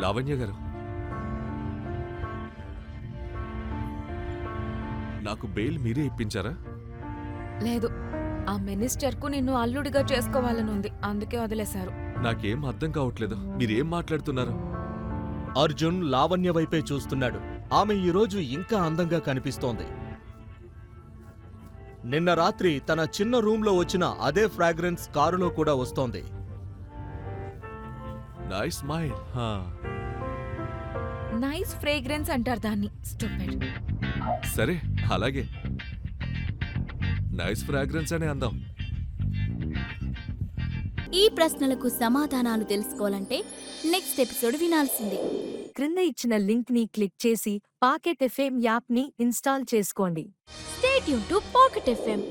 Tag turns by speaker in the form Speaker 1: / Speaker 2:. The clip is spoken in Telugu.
Speaker 1: లావణ్య గారు, నాకు బెయిల్ మీరే ఇప్పించారా?
Speaker 2: లేదు, ఆ మినిస్టర్కు నిన్ను అల్లుడిగా చేసుకోవాలనుంది, అందుకే వదిలేశారు.
Speaker 1: నాకేం అర్థం కావట్లేదు. మీరేం మాట్లాడుతున్నారు?
Speaker 3: అర్జున్ లావణ్య వైపే చూస్తున్నాడు. ఆమె ఈరోజు ఇంకా అందంగా కనిపిస్తోంది. నిన్న రాత్రి తన చిన్న రూంలో వచ్చిన అదే ఫ్రాగ్రెన్స్ కారులో కూడా వస్తోంది.
Speaker 1: Nice smile.
Speaker 2: నైస్ ఫ్రేగ్రెన్స్ అంటారు దాన్ని, స్టూపిడ్.
Speaker 1: సరే, అలాగే. నైస్ ఫ్రాగ్రెన్స్ అనే అందాం.
Speaker 4: ఈ ప్రశ్నలకు సమాధానాలు తెలుసుకోవాలంటే నెక్స్ట్ ఎపిసోడ్ వినాల్సిందే.
Speaker 2: క్రింద ఇచ్చిన లింక్ ని క్లిక్ చేసి పాకెట్ ఎఫ్ఎం యాప్ ని ఇన్స్టాల్ చేసుకోండి.
Speaker 4: Stay tuned to Pocket FM.